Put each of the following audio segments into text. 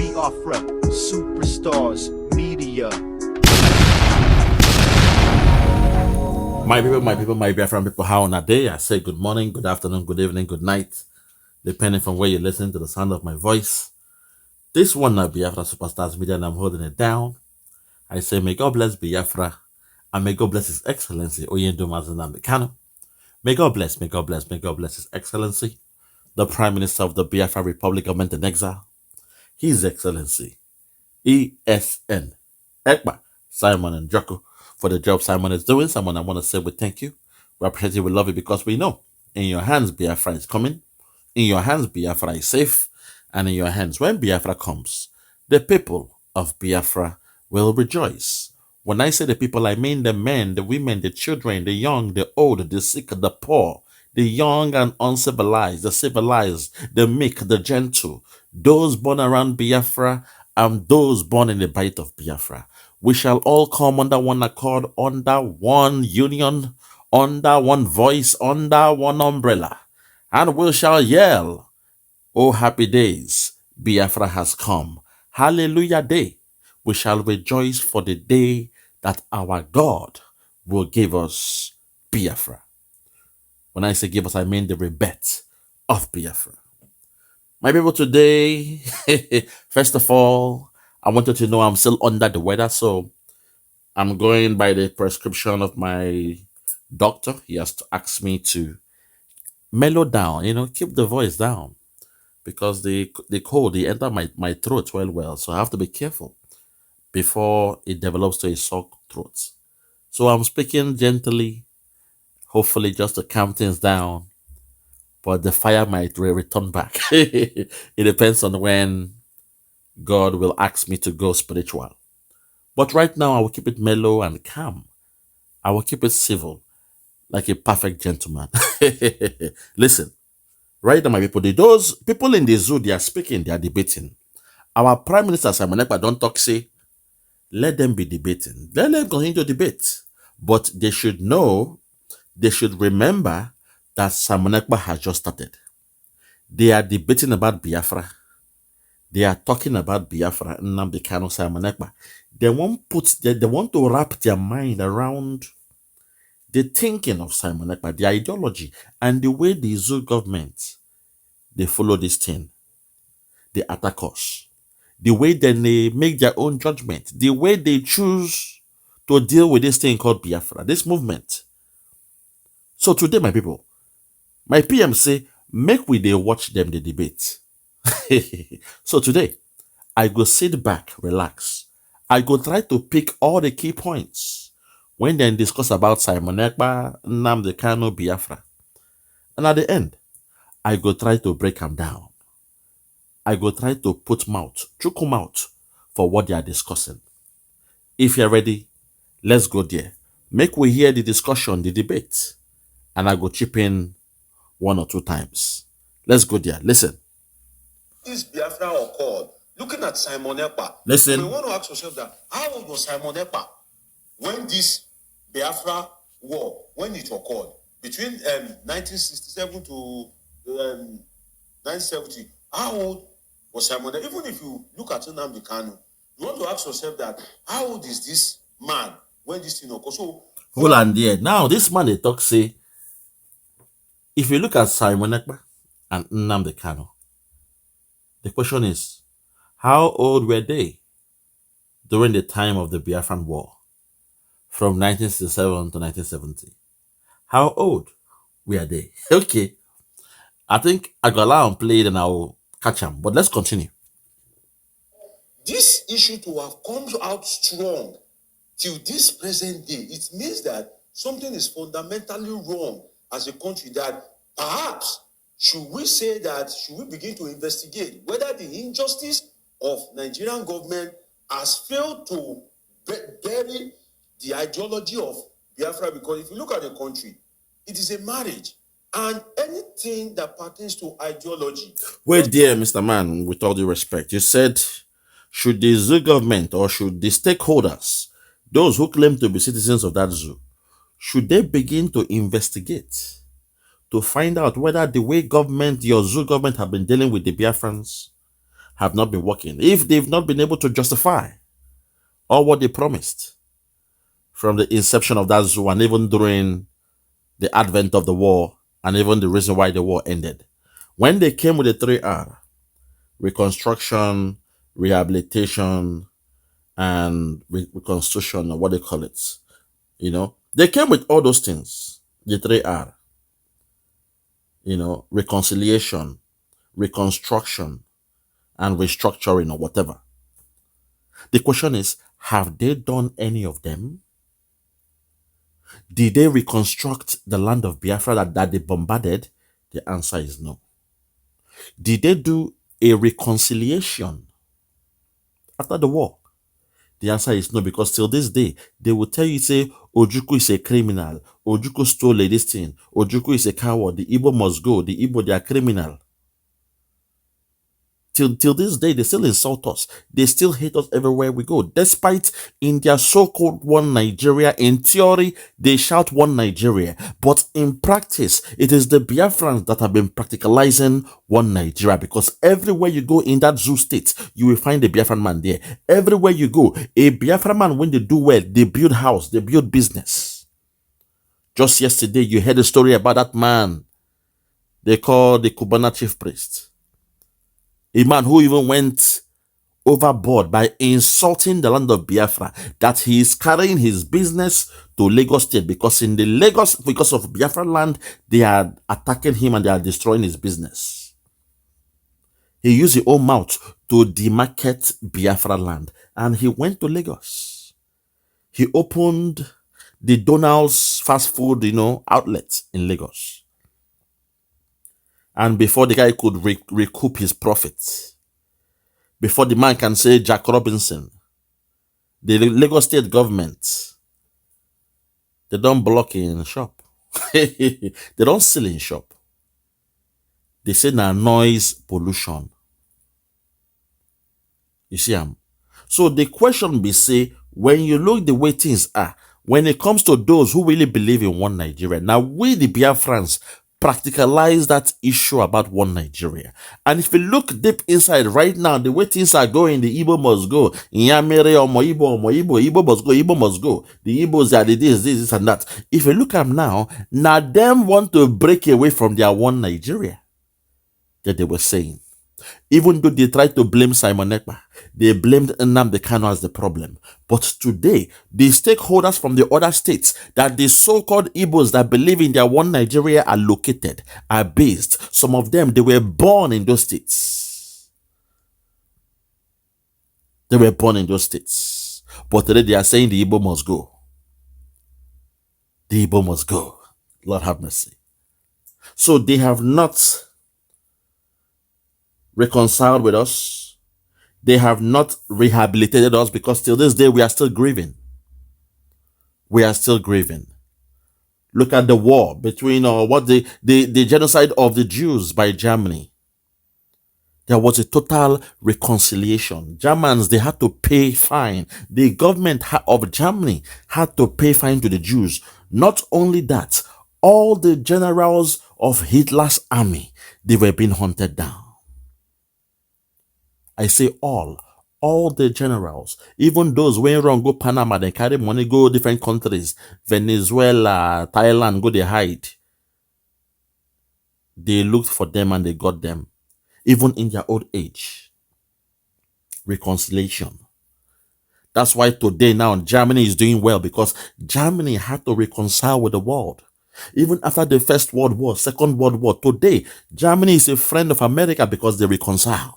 Biafra, superstars, media. My Biafran people, how on a day? I say good morning, good afternoon, good evening, good night, depending from where you're listening to the sound of my voice. This one now, Biafra Superstars Media, and I'm holding it down. I say, may God bless Biafra, and may God bless His Excellency, Oyendo Mazenambe Kano. May God bless His Excellency, the Prime Minister of the Biafra Republic Government in Exile, His Excellency, ESN, EKPA, Simon and Jocko, for the job Simon is doing. Simon, I want to say we thank you. We appreciate you, we love you, because we know in your hands Biafra is coming, in your hands Biafra is safe, and in your hands, when Biafra comes, the people of Biafra will rejoice. When I say the people, I mean the men, the women, the children, the young, the old, the sick, the poor, the young and uncivilized, the civilized, the meek, the gentle, those born around Biafra and those born in the bite of Biafra. We shall all come under one accord, under one union, under one voice, under one umbrella, and we shall yell, "Oh, happy days, Biafra has come. Hallelujah day." We shall rejoice for the day that our God will give us Biafra. When I say give us, I mean the rebirth of Biafra. My people, today, first of all, I want you to know I'm still under the weather, so I'm going by the prescription of my doctor. He has to ask me to mellow down, keep the voice down, because the cold, they enter my throat well, so I have to be careful before it develops to a sore throat. So I'm speaking gently, hopefully just to calm things down, but the fire might return back. It depends on when God will ask me to go spiritual. But right now, I will keep it mellow and calm. I will keep it civil, like a perfect gentleman. Listen, right now, my people, those people in the zoo, they are speaking, they are debating. Our Prime Minister, Simon Ekpa, don't talk, say, let them be debating. Let them continue to debate. But they should know, they should remember that Simon Ekpa has just started. They are debating about Biafra. They are talking about Biafra, Nnamdi Kanu, Simon Ekpa. They want to wrap their mind around the thinking of Simon Ekpa, the ideology, and the way the zoo government, they follow this thing. They attack us. The way then they make their own judgment. The way they choose to deal with this thing called Biafra, this movement. So today, my people, my PM say, make we they watch them the debate. So today, I go sit back, relax. I go try to pick all the key points when they discuss about Simon Ekpa, Nnamdi Kanu, Biafra. And at the end, I go try to break them down. I go try to put chuku mouth for what they are discussing. If you're ready, let's go there. Make we hear the discussion, the debate, and I go chip in 1 or 2 times. Let's go there. Listen. Is Biafra occurred? Looking at Simon Ekpa, Listen. we want to ask yourself that how old was Simon Ekpa when this Biafra war, when it occurred between 1967 to 1970? How old was Simon Ekpa? Even if you look at Nnamdi Kanu, you want to ask yourself that how old is this man when this thing occurred? So hold on there. Now this man they talk say, if you look at Simon Ekpa and Nnamdi Kanu, the question is, how old were they during the time of the Biafran War from 1967 to 1970? How old were they? Okay, I think I got allow and play it and I'll catch them. But let's continue. This issue to have come out strong till this present day, it means that something is fundamentally wrong as a country, that perhaps should we begin to investigate whether the injustice of Nigerian government has failed to bury the ideology of Biafra? Because if you look at the country, it is a marriage, and anything that pertains to ideology. Wait there, Mr. Man, with all due respect. You said, should the zoo government or should the stakeholders, those who claim to be citizens of that zoo, should they begin to investigate to find out whether the way your zoo government have been dealing with the Biafrans have not been working, if they've not been able to justify all what they promised from the inception of that zoo and even during the advent of the war and even the reason why the war ended. When they came with the 3R, reconstruction, rehabilitation, and reconstruction, or what they call it, they came with all those things, the 3R, reconciliation, reconstruction, and restructuring or whatever. The question is, have they done any of them? Did they reconstruct the land of Biafra that they bombarded? The answer is no. Did they do a reconciliation after the war? The answer is no, because till this day, they will tell you, say, Ojukwu is a criminal. Ojukwu stole this thing. Ojukwu is a coward. The Igbo must go. The Igbo, they are criminal. Till this day, they still insult us. They still hate us everywhere we go. Despite in their so-called one Nigeria, in theory, they shout one Nigeria. But in practice, it is the Biafrans that have been practicalizing one Nigeria. Because everywhere you go in that zoo state, you will find a Biafran man there. Everywhere you go, a Biafran man, when they do well, they build house, they build business. Just yesterday, you heard a story about that man they call the Cubana chief priest. A man who even went overboard by insulting the land of Biafra, that he is carrying his business to Lagos State because because of Biafra land, they are attacking him and they are destroying his business. He used his own mouth to demarket Biafra land and he went to Lagos. He opened the Donald's fast food, outlet in Lagos. And before the guy could recoup his profits, before the man can say Jack Robinson, the Lagos State government, they don't block in shop. They don't steal in shop. They say na noise pollution. You see, so the question be say, when you look the way things are, when it comes to those who really believe in one Nigeria, now we the Biafrans practicalize that issue about one Nigeria. And if you look deep inside right now, the way things are going, the Igbo must go. Igbo must go, Igbo must go. The Igbos are the this and that. If you look at them now them want to break away from their one Nigeria that they were saying. Even though they tried to blame Simon Ekpa, they blamed Nnamdi Kanu as the problem. But today, the stakeholders from the other states that the so-called Igbos that believe in their one Nigeria are located, are based. Some of them, they were born in those states. They were born in those states. But today they are saying the Igbo must go. The Igbo must go. Lord have mercy. So they have not reconciled with us. They have not rehabilitated us, because till this day we are still grieving. We are still grieving. Look at the war between the genocide of the Jews by Germany. There was a total reconciliation. Germans, they had to pay fine. The government of Germany had to pay fine to the Jews. Not only that, all the generals of Hitler's army, they were being hunted down. I say all the generals, even those when wrong go Panama, they carry money, go different countries, Venezuela, Thailand, go they hide. They looked for them and they got them, even in their old age. Reconciliation. That's why today now Germany is doing well, because Germany had to reconcile with the world. Even after the First World War, Second World War, today Germany is a friend of America because they reconciled.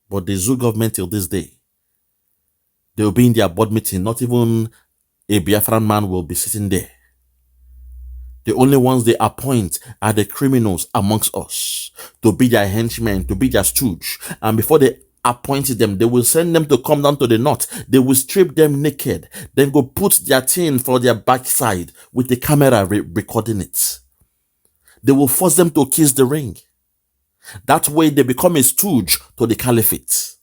But the zoo government till this day, they will be in their board meeting. Not even a Biafran man will be sitting there. The only ones they appoint are the criminals amongst us to be their henchmen, to be their stooge. And before they appointed them, they will send them to come down to the north. They will strip them naked. Then go put their thing for their backside with the camera recording it. They will force them to kiss the ring. That way they become a stooge to the caliphate.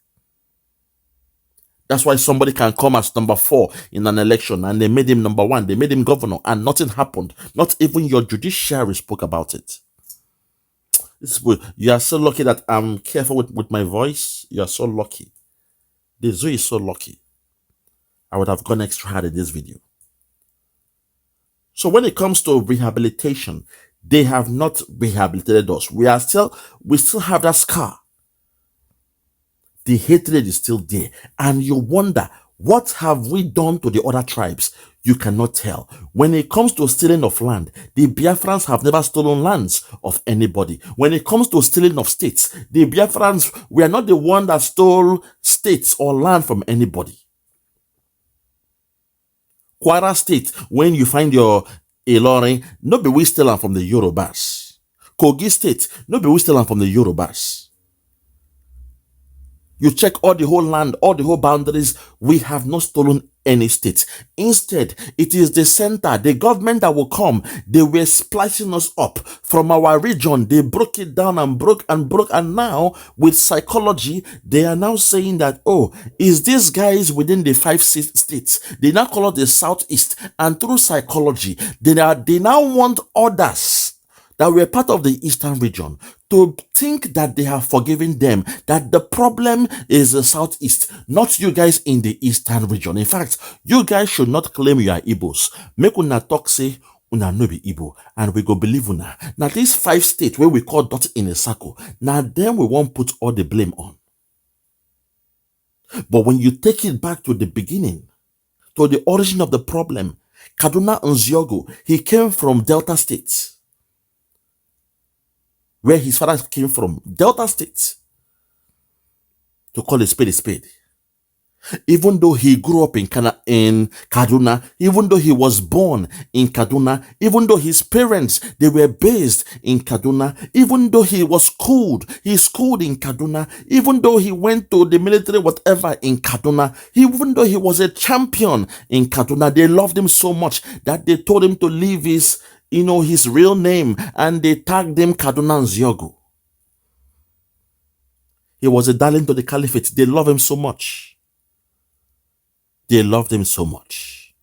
That's why somebody can come as number 4 in an election and they made him number 1. They made him governor and nothing happened. Not even your judiciary spoke about it. You are so lucky that I'm careful with my voice. You are so lucky. The zoo is so lucky. I would have gone extra hard in this video. So when it comes to rehabilitation, they have not rehabilitated us. We still have that scar. The hatred is still there. And you wonder, what have we done to the other tribes? You cannot tell. When it comes to stealing of land, the Biafrans have never stolen lands of anybody. When it comes to stealing of states, the Biafrans, we are not the one that stole states or land from anybody. Kwara State, when you find your Ilorin, no be we steal land from the Yorubas. Kogi State, no be we steal land from the Yorubas. You check all the whole land, all the whole boundaries. We have not stolen any state. Instead, it is the center, the government that will come. They were splicing us up from our region. They broke it down and broke. And now, with psychology, they are now saying that, oh, is these guys within the 5 states? They now call it the Southeast. And through psychology, they now want others that were part of the Eastern region to think that they have forgiven them, that the problem is the Southeast, not you guys in the Eastern region. In fact, you guys should not claim you are Igbos. Make una talk say, una no be Igbo, and we go believe una. Now these 5 states where we call dot in a circle, now them we won't put all the blame on. But when you take it back to the beginning, to the origin of the problem, Kaduna Nziogo, he came from Delta State, where his father came from, Delta State, to call a spade. Even though he grew up in Kaduna, even though he was born in Kaduna, even though his parents, they were based in Kaduna, even though he schooled in Kaduna, even though he went to the military, whatever, in Kaduna, even though he was a champion in Kaduna, they loved him so much that they told him to leave his real name, and they tagged him Kaduna Nziogo. He was a darling to the caliphate. They love him so much. They loved him so much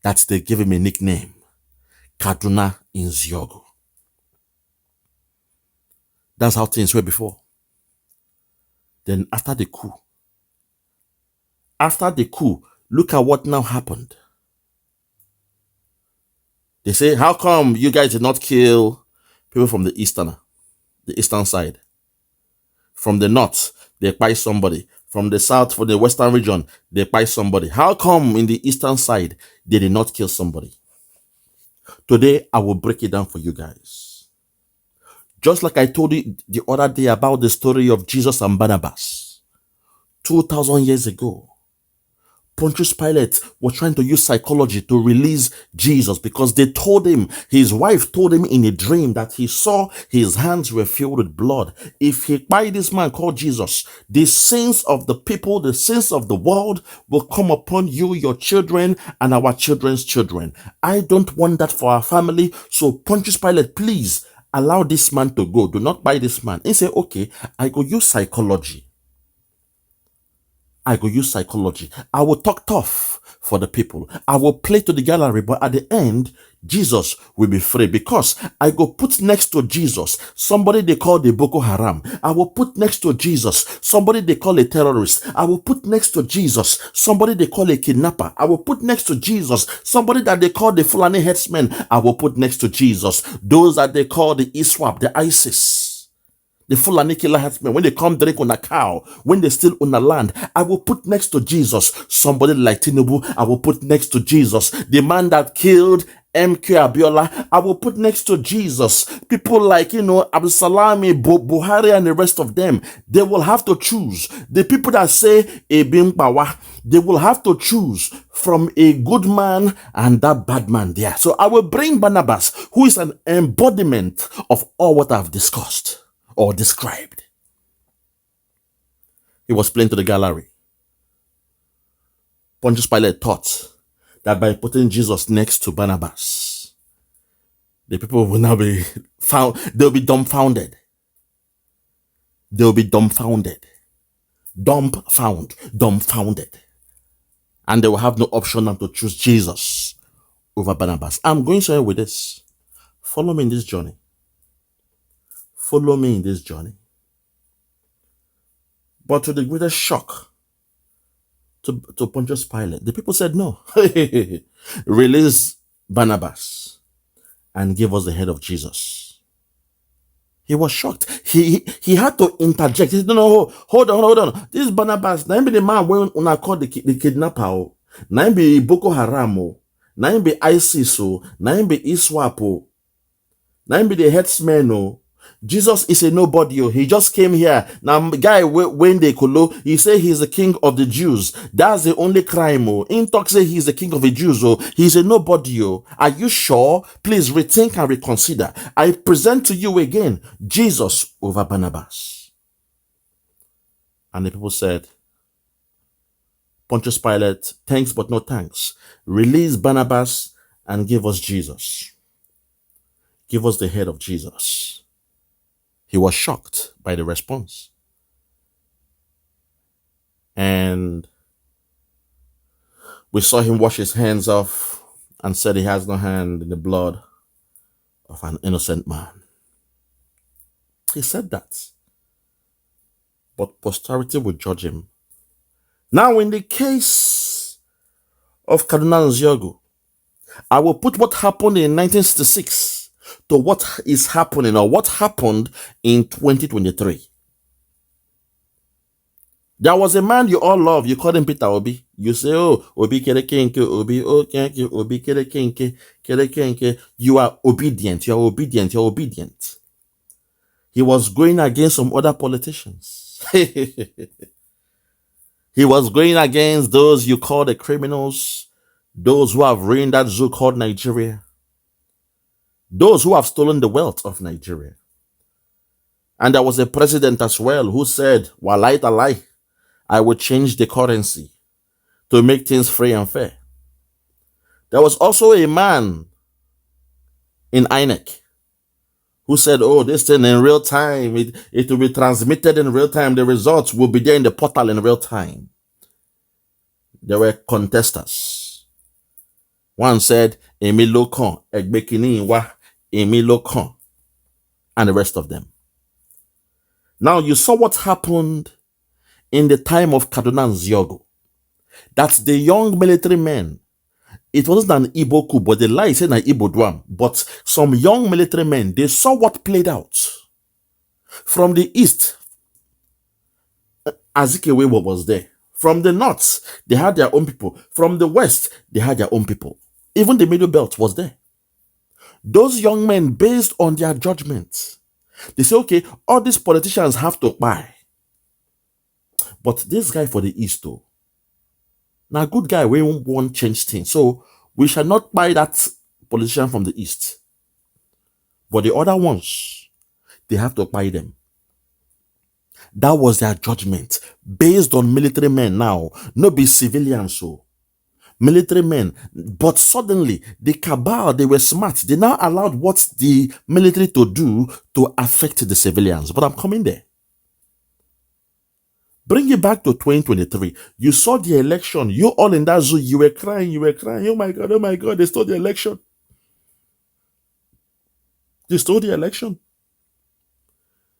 that they gave him a nickname, Kaduna Nziogo. That's how things were before. Then after the coup, look at what now happened. They say, how come you guys did not kill people from the eastern side? From the north, they buy somebody. From the south, for the western region, they buy somebody. How come in the eastern side, they did not kill somebody? Today, I will break it down for you guys. Just like I told you the other day about the story of Jesus and Barnabas. 2,000 years ago, Pontius Pilate was trying to use psychology to release Jesus because they told him, his wife told him in a dream that he saw his hands were filled with blood. If he buy this man called Jesus, the sins of the people, the sins of the world will come upon you, your children, and our children's children. I don't want that for our family. So Pontius Pilate, please allow this man to go. Do not buy this man. He said, okay, I go use psychology. I will talk tough for the people. I will play to the gallery, but at the end, Jesus will be free because I go put next to Jesus somebody they call the Boko Haram. I will put next to Jesus somebody they call a terrorist. I will put next to Jesus somebody they call a kidnapper. I will put next to Jesus somebody that they call the Fulani headsmen. I will put next to Jesus those that they call the ISWAP, the ISIS. The Fulani killer herdsmen, when they come drink on a cow, when they steal on a land, I will put next to Jesus somebody like Tinubu. I will put next to Jesus the man that killed MK Abiola. I will put next to Jesus people like, Abdulsalami, Buhari, and the rest of them. They will have to choose. The people that say Ebim Bawa, they will have to choose from a good man and that bad man there. So I will bring Barnabas, who is an embodiment of all what I've discussed or described. He was playing to the gallery. Pontius Pilate thought that by putting Jesus next to Barnabas, the people will now be found, they'll be dumbfounded. They'll be dumbfounded. Dumbfounded. And they will have no option than to choose Jesus over Barnabas. I'm going somewhere with this. Follow me in this journey. follow me in this journey. But to the greatest shock to Pontius Pilate, the people said no. Release Barnabas and give us the head of Jesus. He was shocked. He had to interject. He said, no, hold on. This is Barnabas. Now be the man when I called the kidnapper. Now be Boko Haram. Now be ISIS. Now be ISWAP. Now be the headsman. Jesus is a nobody. He just came here. Now, guy, when they colo, he say he's the king of the Jews. That's the only crime. In talk say he's the king of the Jews. He's a nobody. Are you sure? Please rethink and reconsider. I present to you again Jesus over Barnabas. And the people said, Pontius Pilate, thanks but no thanks. Release Barnabas and give us Jesus. Give us the head of Jesus. He was shocked by the response. And we saw him wash his hands off and said he has no hand in the blood of an innocent man. He said that. But posterity will judge him. Now, in the case of Cardinal Nziogo, I will put what happened in 1966 to what is happening or what happened in 2023. There was a man you all love. You call him Peter Obi. You say, oh, Obi kere kenke, Obi, oh, kenke, Obi kere kenke, kere kenke. You are obedient. You are obedient. You are obedient. He was going against some other politicians. He was going against those you call the criminals, those who have ruined that zoo called Nigeria, those who have stolen the wealth of Nigeria. And there was a president as well who said, Walai talai, I will change the currency to make things free and fair. There was also a man in INEC who said, oh, this thing in real time, it will be transmitted in real time. The results will be there in the portal in real time. There were contestants. One said, Emi Lokan, Egbekini wa, Emi Lokan, and the rest of them. Now, you saw what happened in the time of Cardinal Nziogo. That's the young military men. It wasn't an Igbo coup, but the lie said an Igbo drum. But some young military men, they saw what played out. From the east, Azikiwe was there. From the north, they had their own people. From the west, they had their own people. Even the middle belt was there. Those young men, based on their judgment, they say, okay, all these politicians have to buy. But this guy for the east, though, now good guy, we won't change things. So we shall not buy that politician from the east. But the other ones, they have to buy them. That was their judgment based on military men now, not be civilians. So military men, but suddenly the cabal, they were smart. They now allowed what the military to do to affect the civilians. But I'm coming there. Bring it back to 2023. You saw the election. You all in that zoo, you were crying. Oh my God, they stole the election. They stole the election.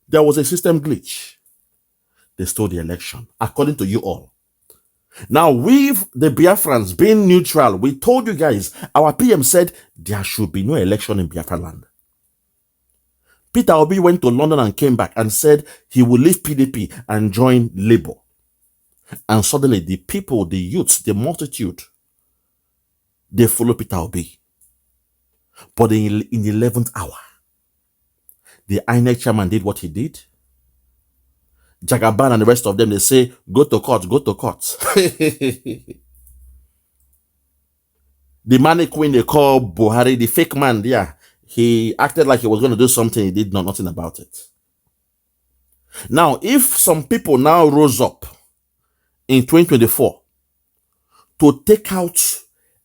There was a system glitch. They stole the election, according to you all. Now, with the Biafrans being neutral, we told you guys, our PM said there should be no election in Biafra land. Peter Obi went to London and came back and said he will leave PDP and join Labour. And suddenly the people, the youths, the multitude, they follow Peter Obi. But in the 11th hour, the INEC chairman did what he did. Jagaban and the rest of them, they say, go to court, go to court. The mannequin they call Buhari, the fake man, yeah, he acted like he was going to do something. He did nothing about it. Now, if some people now rose up in 2024 to take out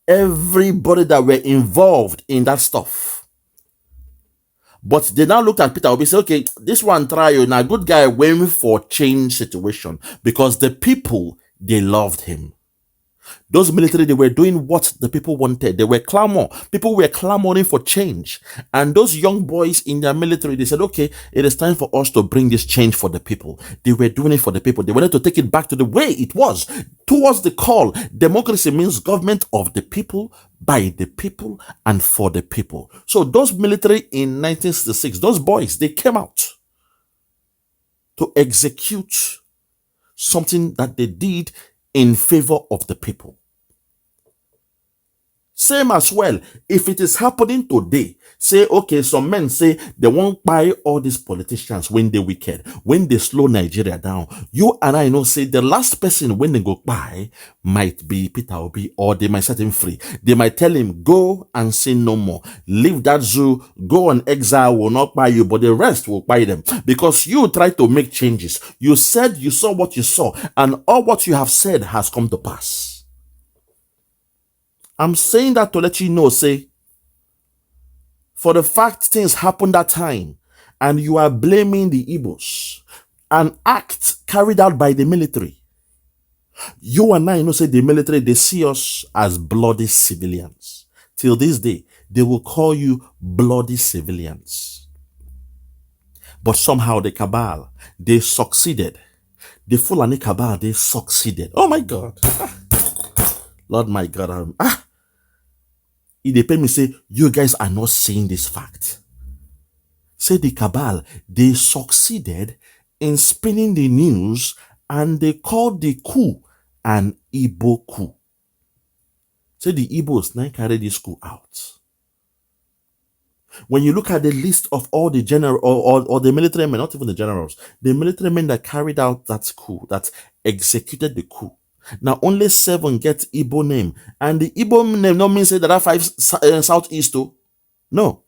everybody that were involved in that stuff, but they now looked at Peter Obi and said, okay, this one try you. Now, good guy went for change situation because the people, they loved him. Those military, they were doing what the people wanted. They were People were clamoring for change. And those young boys in their military, they said, okay, it is time for us to bring this change for the people. They were doing it for the people. They wanted to take it back to the way it was, towards the call. Democracy means government of the people, by the people, and for the people. So those military in 1966, those boys, they came out to execute something that they did in favor of the people. Same as well, if it is happening today, say, okay, some men say they won't buy all these politicians when they wicked, when they slow Nigeria down. You and I know, say the last person when they go buy might be Peter Obi, or they might set him free. They might tell him, go and sin no more. Leave that zoo, go on exile, will not buy you, but the rest will buy them. Because you try to make changes. You said you saw what you saw, and all what you have said has come to pass. I'm saying that to let you know, say, for the fact things happened that time, and you are blaming the Igbos, an act carried out by the military. You and I know, say, the military, they see us as bloody civilians. Till this day, they will call you bloody civilians. But somehow the cabal, they succeeded. The Fulani cabal, they succeeded. Oh my God. Lord my God. They pay me say, you guys are not seeing this fact. Say the cabal, they succeeded in spinning the news, and they called the coup an Igbo coup. Say the Igbos now carry this coup out. When you look at the list of all the general or the military men, not even the generals, the military men that carried out that coup, that executed the coup, now only 7 get Igbo name, and the Igbo name not mean say there are 5 southeast too. No,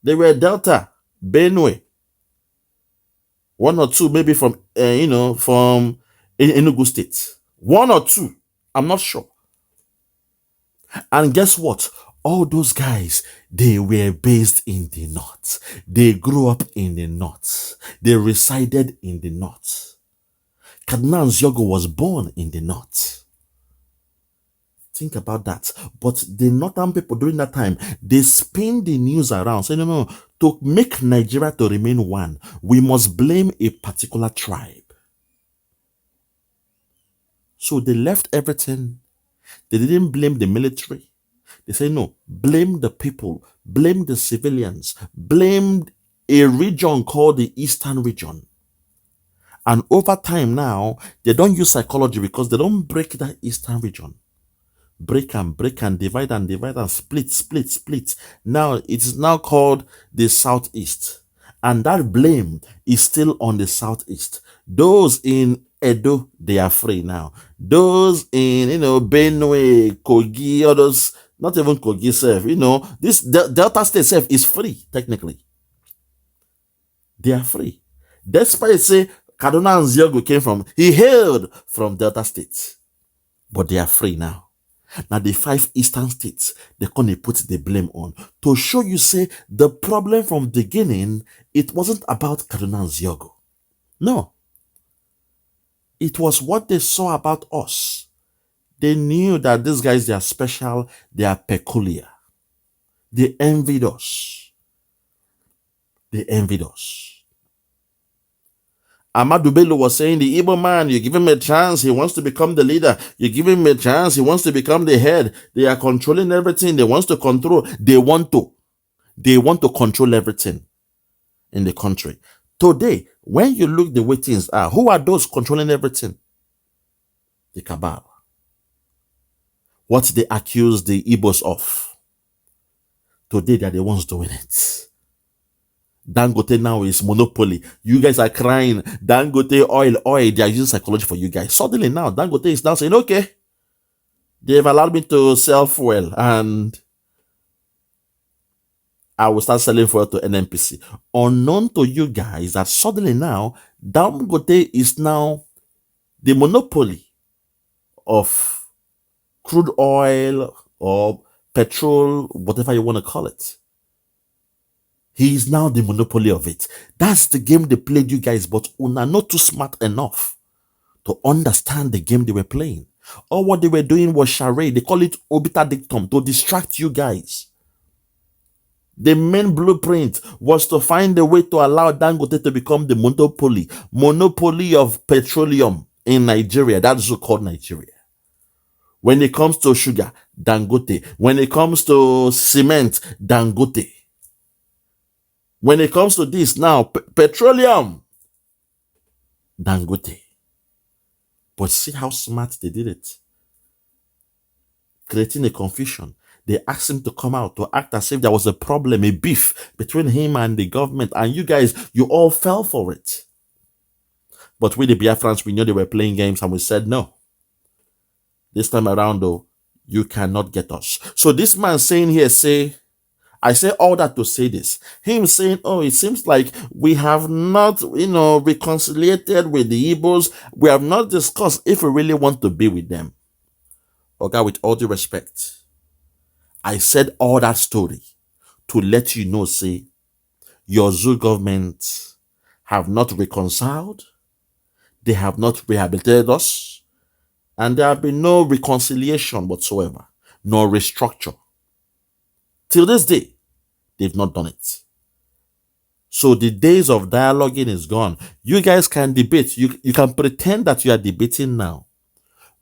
they were Delta, Benue, 1 or 2 maybe from from Enugu State, 1 or 2, I'm not sure. And guess what? All those guys, they were based in the north. They grew up in the north. They resided in the north. Cardinal Nziogo was born in the north. Think about that. But the northern people during that time, they spin the news around. Say, no, to make Nigeria to remain one, we must blame a particular tribe. So they left everything. They didn't blame the military. They say, no, blame the people, blame the civilians, blame a region called the Eastern region. And over time now, they don't use psychology because they don't break that Eastern region. Break and divide and split. Now, it's now called the Southeast. And that blame is still on the Southeast. Those in Edo, they are free now. Those in, Benue, Kogi, others, not even Kogi self, this Delta State self is free, technically. They are free. Despite say, Kaduna Nziogo he hailed from Delta State. But they are free now. Now the 5 eastern states, they're going to put the blame on. To show you, say, the problem from the beginning, it wasn't about Kaduna Nziogo. No. It was what they saw about us. They knew that these guys, they are special, they are peculiar. They envied us. They envied us. Ahmadu Bello was saying, the Igbo man, you give him a chance, he wants to become the leader. You give him a chance, he wants to become the head. They are controlling everything. They want to control. They want to control everything in the country. Today, when you look the way things are, who are those controlling everything? The cabal. What they accuse the Igbos of. Today, they are the ones doing it. Dangote now is monopoly. You guys are crying. Dangote oil. They are using psychology for you guys. Suddenly now, Dangote is now saying, okay, they've allowed me to sell fuel and I will start selling fuel to NNPC. Unknown to you guys that suddenly now, Dangote is now the monopoly of crude oil or petrol, whatever you want to call it. He is now the monopoly of it. That's the game they played, you guys, but una not too smart enough to understand the game they were playing. All what they were doing was charade. They call it obiter dictum to distract you guys. The main blueprint was to find a way to allow Dangote to become the monopoly of petroleum in Nigeria. That's so called Nigeria. When it comes to sugar, Dangote. When it comes to cement, Dangote. When it comes to this now, petroleum, Dangote. But see how smart they did it. Creating a confusion. They asked him to come out to act as if there was a problem, a beef between him and the government. And you guys, you all fell for it. But we, the Biafrans, we knew they were playing games and we said no. This time around, though, you cannot get us. So this man saying here, I say all that to say this. Him saying, oh, it seems like we have not, reconciliated with the Igbos. We have not discussed if we really want to be with them. Okay, with all due respect, I said all that story to let you know, say, your zoo government have not reconciled. They have not rehabilitated us. And there have been no reconciliation whatsoever, no restructure. Till this day, they've not done it. So the days of dialoguing is gone. You guys can debate. You can pretend that you are debating now.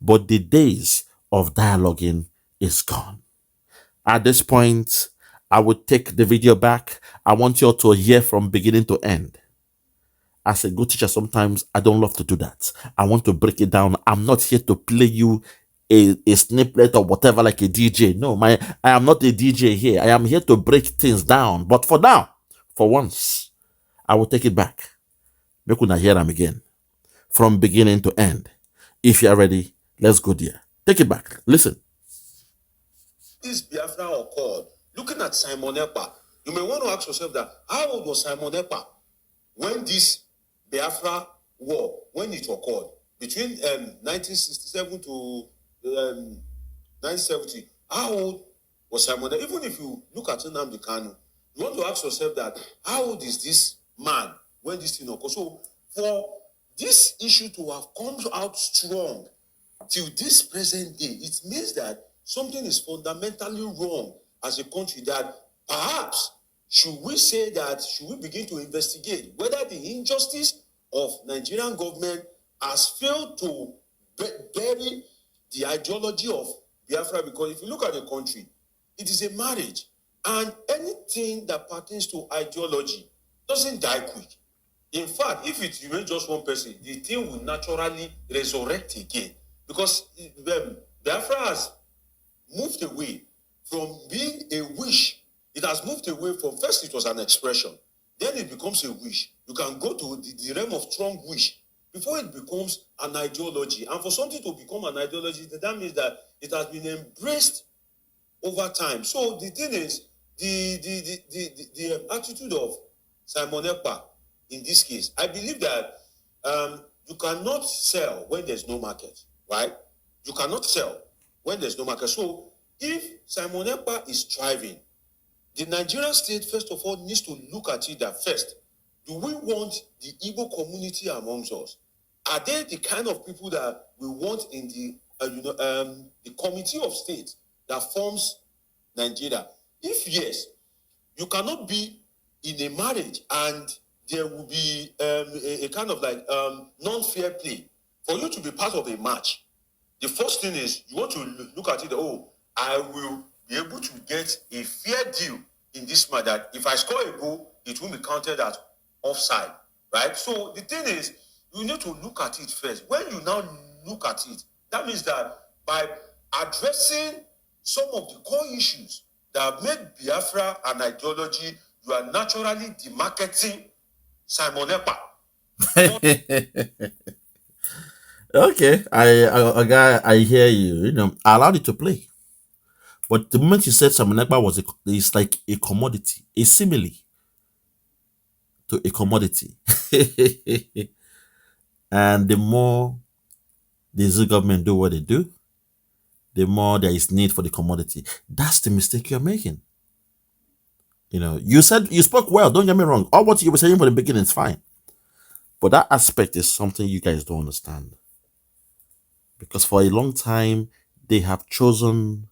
But the days of dialoguing is gone. At this point, I would take the video back. I want you all to hear from beginning to end. As a good teacher, sometimes I don't love to do that. I want to break it down. I'm not here to play you a snippet or whatever like a DJ. No, I am not a DJ here. I am here to break things down. But for now, for once, I will take it back. Make una hear them again. From beginning to end. If you are ready, let's go there. Take it back. Listen. This Biafra occurred. Looking at Simon EKPA, you may want to ask yourself that, how old was Simon EKPA when this Biafra war, when it occurred? Between 1967 to 1970, how old was Simon EKPA? Even if you look at Nnamdi Kanu, you want to ask yourself that, how old is this man when this thing occurred? So for this issue to have come out strong till this present day, it means that something is fundamentally wrong as a country, that perhaps should we begin to investigate whether the injustice of Nigerian government has failed to bury the ideology of Biafra? Because if you look at the country, it is a marriage, and anything that pertains to ideology doesn't die quick. In fact, if it remains just one person, the thing will naturally resurrect again, because Biafra has moved away from being a wish. It has moved away from, first it was an expression, then it becomes a wish. You can go to the realm of strong wish before it becomes an ideology. And for something to become an ideology, that means that it has been embraced over time. So the thing is, the attitude of Simon EKPA in this case, I believe that you cannot sell when there's no market, right? You cannot sell when there's no market. So if Simon EKPA is thriving, the Nigerian state, first of all, needs to look at it that first, do we want the Igbo community amongst us? Are they the kind of people that we want in the committee of states that forms Nigeria? If yes, you cannot be in a marriage and there will be a kind of like non-fair play. For you to be part of a match, the first thing is you want to look at it, I will be able to get a fair deal in this match, that if I score a goal, it will be counted as offside, right? So the thing is, you need to look at it first. When you now look at it, that means that by addressing some of the core issues that make Biafra an ideology, you are naturally demarketing Simon EKPA. Okay, I hear you. I allowed it to play. But the moment you said Simon EKPA is like a commodity, a simile to a commodity. And the more the Zoo government do what they do, the more there is need for the commodity. That's the mistake you're making. You spoke well, don't get me wrong. All what you were saying from the beginning is fine. But that aspect is something you guys don't understand. Because for a long time, they have chosen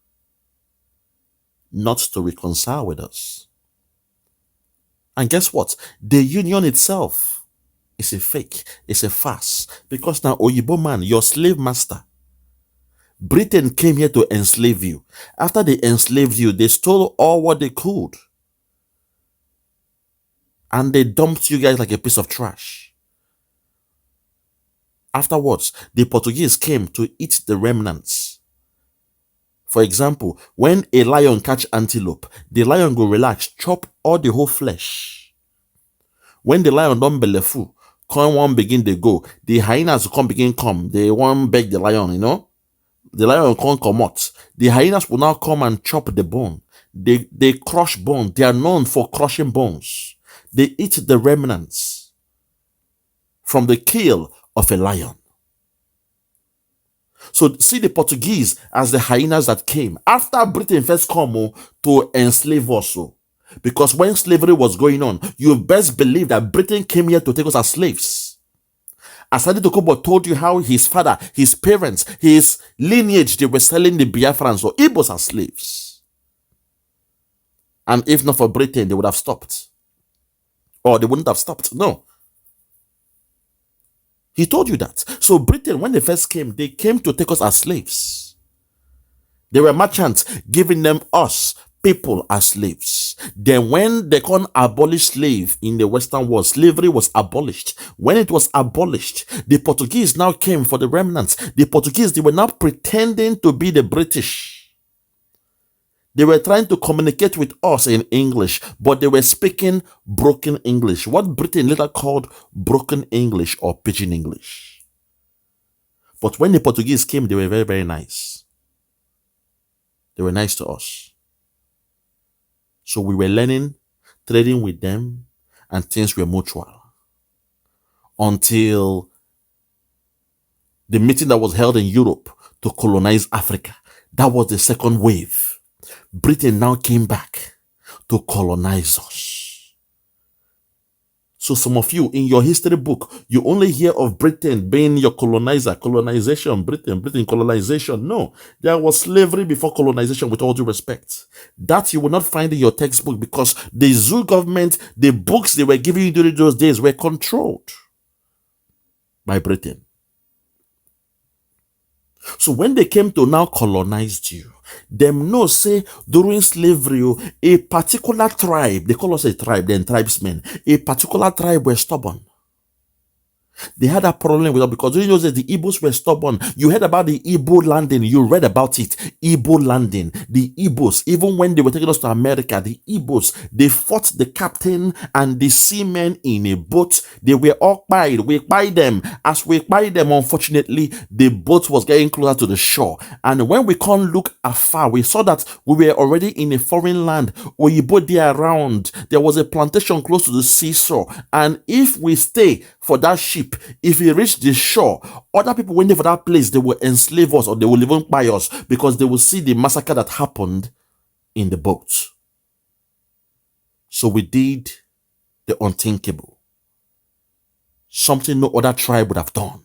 not to reconcile with us. And guess what? The union itself is a fake. It's a farce. Because now, Oyibo man, your slave master, Britain came here to enslave you. After they enslaved you, they stole all what they could. And they dumped you guys like a piece of trash. Afterwards, the Portuguese came to eat the remnants. For example, when a lion catch antelope, the lion go relax, chop all the whole flesh. When the lion don't belefu, come one begin they go. The hyenas come begin come. They won't beg the lion, you know. The lion can't come out. The hyenas will now come and chop the bone. They crush bone. They are known for crushing bones. They eat the remnants from the kill of a lion. So see the Portuguese as the hyenas that came after Britain first come to enslave us. Because when slavery was going on, you best believe that Britain came here to take us as slaves. Asadi Tokobo told you how his father, his parents, his lineage, they were selling the Biafrans or Igbos as slaves. And if not for Britain, they would have stopped. Or they wouldn't have stopped. No. He told you that. So Britain, when they first came, they came to take us as slaves. They were merchants giving them us, people, as slaves. Then when they can't abolish slave in the Western world, slavery was abolished. When it was abolished, the Portuguese now came for the remnants. The Portuguese, they were now pretending to be the British. They were trying to communicate with us in English, but they were speaking broken English, what Britain later called broken English or pidgin English. But when the Portuguese came, they were very, very nice. They were nice to us. So we were learning, trading with them, and things were mutual. Until the meeting that was held in Europe to colonize Africa. That was the second wave. Britain now came back to colonize us. So some of you, in your history book, you only hear of Britain being your colonizer, colonization, Britain, colonization. No, there was slavery before colonization, with all due respect. That you will not find in your textbook, because the zoo government, the books they were giving you during those days were controlled by Britain. So when they came to now colonize you, them know say during slavery, a particular tribe, they call us a tribe, then tribesmen, a particular tribe were stubborn. They had a problem with it because during those days, the Igbos were stubborn. You heard about the Igbo landing. You read about it. Igbo landing. The Igbos, even when they were taking us to America, the Igbos, they fought the captain and the seamen in a boat. They were all pied. We pied them. As we pied them, unfortunately, the boat was getting closer to the shore. And when we can't look afar, we saw that we were already in a foreign land. Oyibo there around. There was a plantation close to the seashore. And if we stay for that ship, if we reach the shore, other people waiting for that place, they will enslave us or they will even buy us because they will see the massacre that happened in the boat. So we did the unthinkable. Something no other tribe would have done.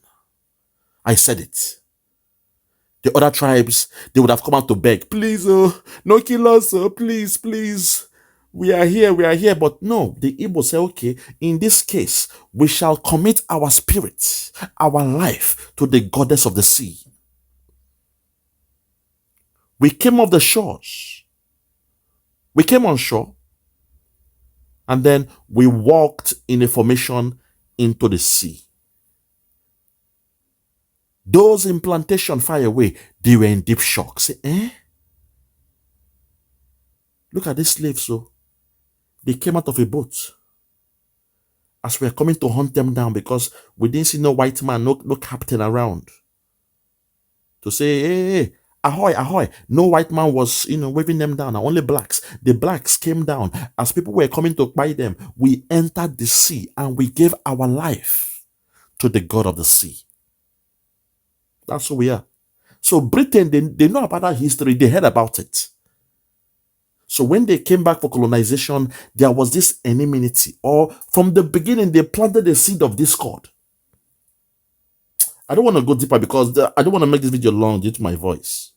I said it. The other tribes, they would have come out to beg, please, no kill us, please, please. We are here. But no, the Igbo say, okay, in this case, we shall commit our spirit, our life to the goddess of the sea. We came off the shores. We came on shore. And then we walked in a formation into the sea. Those in plantation far away, they were in deep shock. Say, Look at these slaves, so. They came out of a boat as we are coming to hunt them down because we didn't see no white man, no captain around to say, hey, ahoy, ahoy. No white man was, waving them down. Only blacks. The blacks came down. As people were coming to buy them, we entered the sea and we gave our life to the God of the sea. That's who we are. So Britain, they know about our history. They heard about it. So when they came back for colonization, there was this enmity, or from the beginning, they planted the seed of discord. I don't want to go deeper because I don't want to make this video long due to my voice.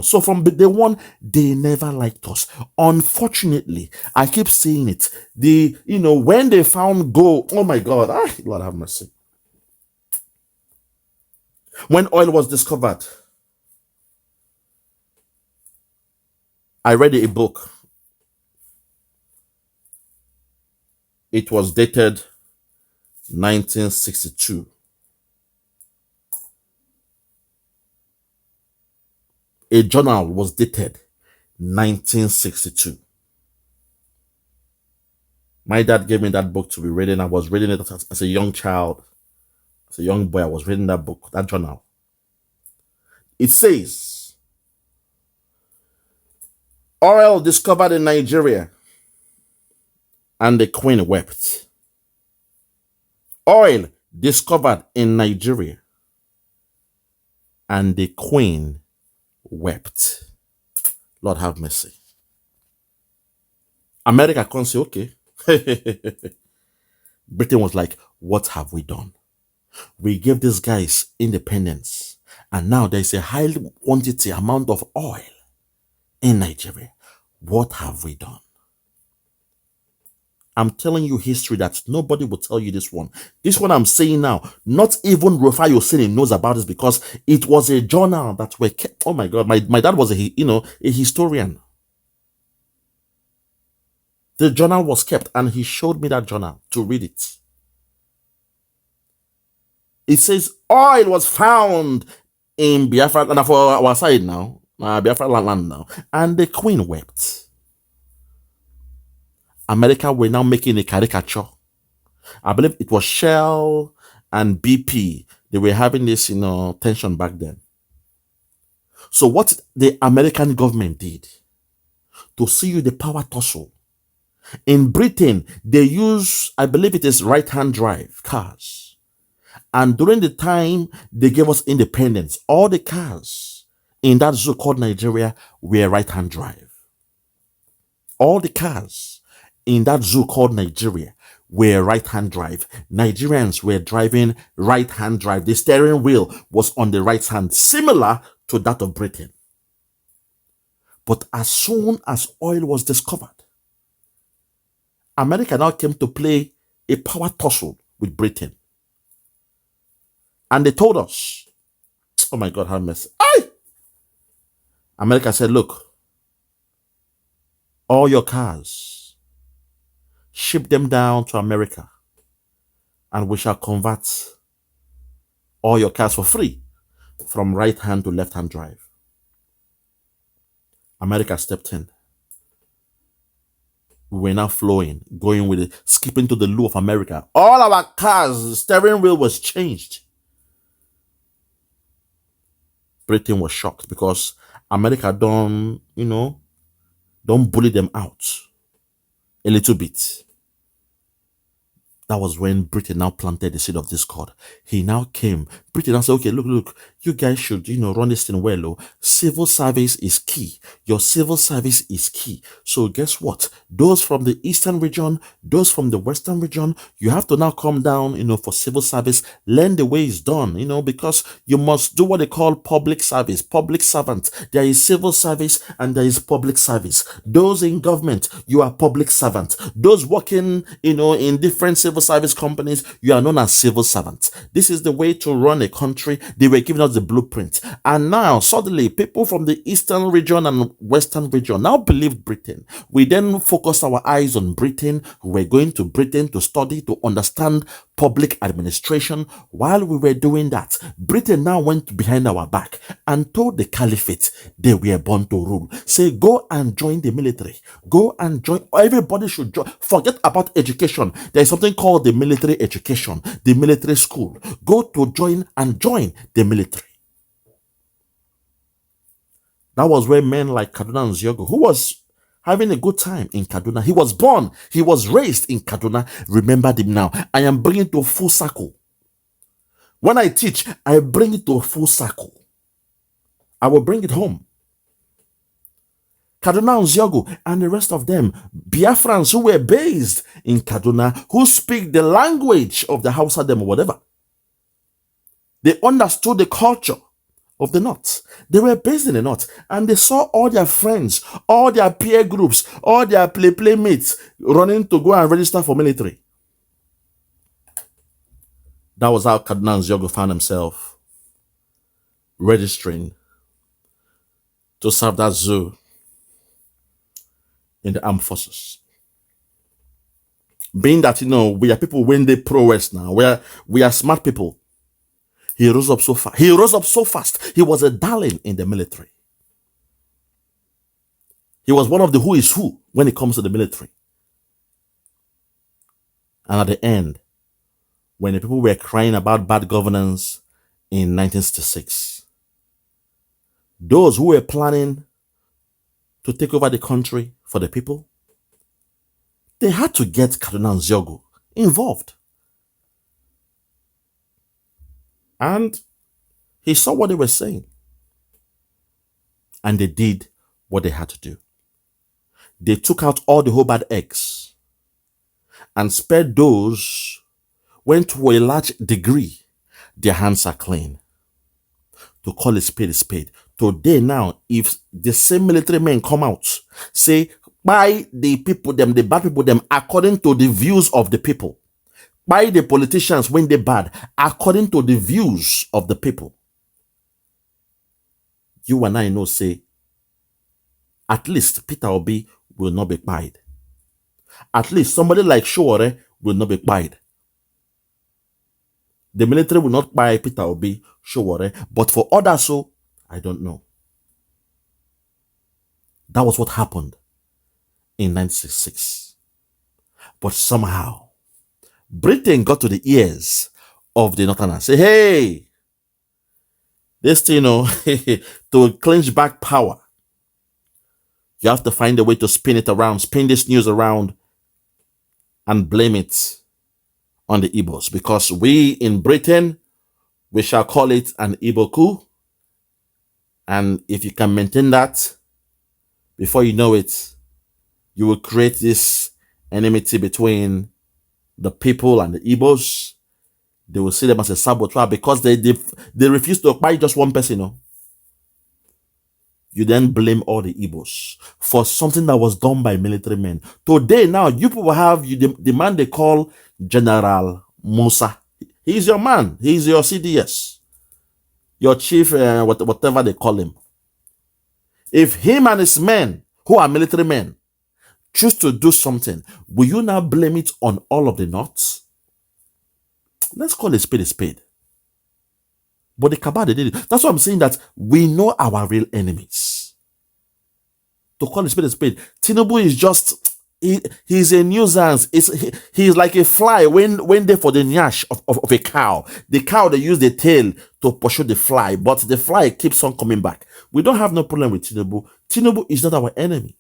So from day one, they never liked us. Unfortunately, I keep saying it. When they found gold, oh my God, Lord have mercy. When oil was discovered, I read a book. It was dated 1962. A journal was dated 1962. My dad gave me that book to be reading. I was reading it as a young child. As a young boy, I was reading that book, that journal. It says, oil discovered in Nigeria, and the queen wept. Oil discovered in Nigeria, and the queen wept. Lord have mercy. America can't say, okay. Britain was like, what have we done? We gave these guys independence, and now there's a high quantity amount of oil in Nigeria. What have we done? I'm telling you history that nobody will tell you this one. This one I'm saying now, not even Rufai Yosini knows about this because it was a journal that were kept. Oh my God, my dad was a historian. The journal was kept and he showed me that journal to read it. It says oil was found in Biafra, and for our side now, Biafra land now, and the queen wept. America were now making a caricature. I believe it was Shell and BP. They were having this, tension back then. So what the American government did to see you the power tussle. In Britain, they use, I believe it is right-hand drive cars. And during the time they gave us independence, all the cars in that zoo called Nigeria were right-hand drive. All the cars in that zoo called Nigeria were right-hand drive. Nigerians were driving right-hand drive. The steering wheel was on the right hand, similar to that of Britain. But as soon as oil was discovered, America now came to play a power tussle with Britain. And they told us, oh my God, how messy. America said, look, all your cars, ship them down to America and we shall convert all your cars for free from right hand to left hand drive. America stepped in. We were now flowing, going with it, skipping to the loo of America. All our cars, the steering wheel was changed. Britain was shocked because America don't bully them out a little bit. That was when Britain now planted the seed of discord. He now came. Britain now said, okay, look, you guys should, run this thing well. Oh. Civil service is key. Your civil service is key. So guess what? Those from the eastern region, those from the western region, you have to now come down, for civil service, learn the way it's done, because you must do what they call public service, public servant. There is civil service and there is public service. Those in government, you are public servant. Those working, in different civil service companies, you are known as civil servants. This is the way to run a country. They were giving us the blueprint. And now, suddenly, people from the eastern region and western region now believed Britain. We then focused our eyes on Britain. We were going to Britain to study, to understand public administration. While we were doing that, Britain now went behind our back and told the caliphate they were born to rule. Say, go and join the military. Go and join. Everybody should join. Forget about education. There is something called the military education, the military school. Go to join the military. That was where men like Kaduna Nziogo, who was having a good time in Kaduna. He was born, he was raised in Kaduna. Remembered him now. I am bringing it to a full circle. When I teach, I bring it to a full circle. I will bring it home. Kaduna Nziogo and the rest of them, Biafrans who were based in Kaduna, who speak the language of the Hausa them or whatever. They understood the culture of the North. They were based in the North, and they saw all their friends, all their peer groups, all their playmates running to go and register for military. That was how Cardinal Nziogo found himself registering to serve that zoo in the armed forces. Being that, we are people when they pro-West now, where we are smart people. He rose up so fast. He rose up so fast. He was a darling in the military. He was one of the who is who when it comes to the military. And at the end, when the people were crying about bad governance in 1966, those who were planning to take over the country for the people, they had to get Cardinal Nziogo involved. And he saw what they were saying. And they did what they had to do. They took out all the whole bad eggs and spared those when, to a large degree, their hands are clean. To call a spade. Today now, if the same military men come out, say, by the people, them, the bad people, them, according to the views of the people, by the politicians when they bad, according to the views of the people, you and I know, say, at least Peter Obi will not be quiet. At least somebody like Showore will not be quiet. The military will not buy Peter Obi, Showore, but for others, so I don't know. That was what happened in 1966. But somehow, Britain got to the ears of the Northerners. Say, hey, this thing, to clinch back power, you have to find a way to spin it around, spin this news around, and blame it on the Igbos. Because we in Britain, we shall call it an Igbo coup. And if you can maintain that, before you know it, you will create this enmity between the people and the Igbos. They will see them as a saboteur because they refuse to occupy just one person. You then blame all the Igbos for something that was done by military men. Today, now, you people have the man they call General Musa. He's your man. He's your CDS. Your chief, whatever they call him. If him and his men, who are military men, choose to do something, will you now blame it on all of the North? Let's call a spade a spade. But the cabal, they did it. That's why I'm saying that we know our real enemies. To call a spade, Tinubu is just, he's a nuisance. He's like a fly when they for the nyash of a cow. The cow, they use the tail to pursue the fly, but the fly keeps on coming back. We don't have no problem with Tinubu. Tinubu is not our enemy.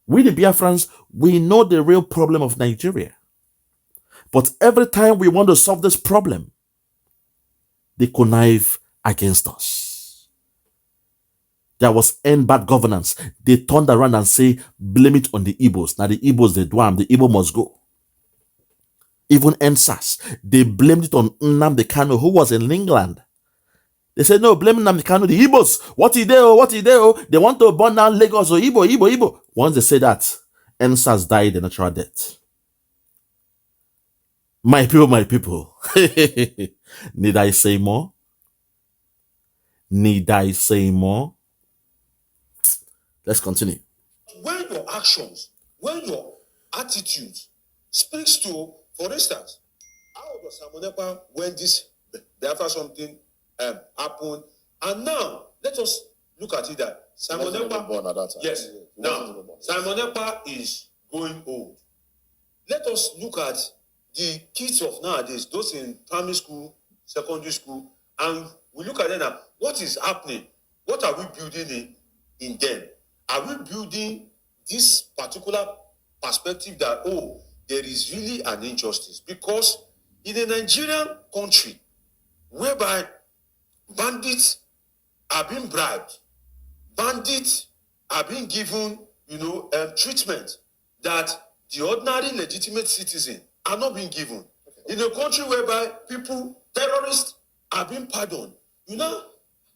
We, the Biafrans, we know the real problem of Nigeria. But every time we want to solve this problem, they connive against us. There was end bad governance. They turned around and say, blame it on the Igbos. Now the Igbos, they do them. The Igbo must go. Even NSAS, they blamed it on Nnamdi Kanu, who was in England. They said, no, blame Nnamdi Kanu, the Igbos. What he did, they want to burn down Lagos or Igbo. Once they say that, NSAS died a natural death. My people. Need I say more? Need I say more? Let's continue. When your actions, when your attitude speaks to, for instance, how was Samonepa when this Biafra something happened, and now let us look at it that Samonepa born at that time. Yes. Now Samonepa is going old. Let us look at the kids of nowadays, those in primary school, secondary school, and we look at them now. What is happening? What are we building in them? Are we building this particular perspective that, oh, there is really an injustice? Because in a Nigerian country, whereby bandits are being bribed, bandits are being given, treatment that the ordinary legitimate citizen are not being given. In a country whereby terrorists are being pardoned. You know,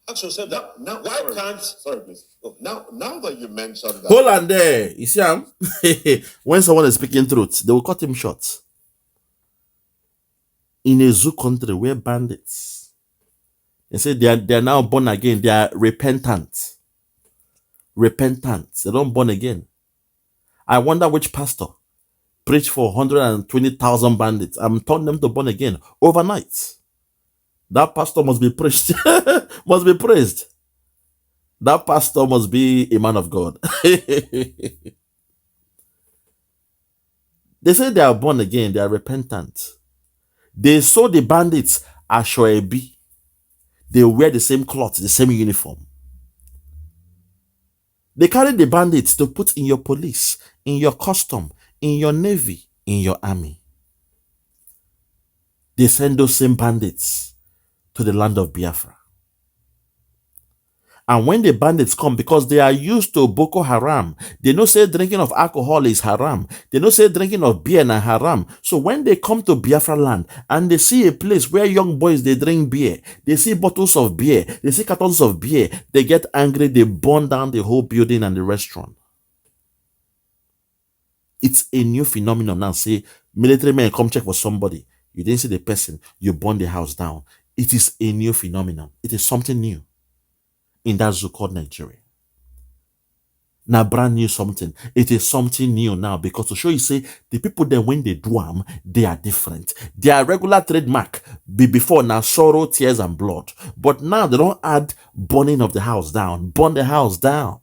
ask yourself that. Now, why can't... Sorry, please. Oh, now that you mentioned that... Hold on there. You see, when someone is speaking truth, they will cut him short. In a zoo country where bandits, they say they are now born again. They are repentant. Repentant. They don't born again. I wonder which pastor preached for 120,000 bandits and turned them to born again overnight. That pastor must be preached. Must be praised. That pastor must be a man of God. They say they are born again. They are repentant. They saw the bandits as Shoebi. They wear the same cloth, the same uniform. They carry the bandits to put in your police, in your custom, in your navy, in your army. They send those same bandits to the land of Biafra. And when the bandits come, because they are used to Boko Haram, they know say drinking of alcohol is haram. They know say drinking of beer is haram. So when they come to Biafra land and they see a place where young boys, they drink beer, they see bottles of beer, they see cartons of beer, they get angry, they burn down the whole building and the restaurant. It's a new phenomenon now. Say, military men come check for somebody. You didn't see the person, you burn the house down. It is a new phenomenon. It is something new in that zoo called Nigeria. Now brand new something. It is something new now, because to show you, say, the people then when they do them, they are different. Their regular trademark before now sorrow, tears, and blood. But now they don't add burning of the house down. Burn the house down.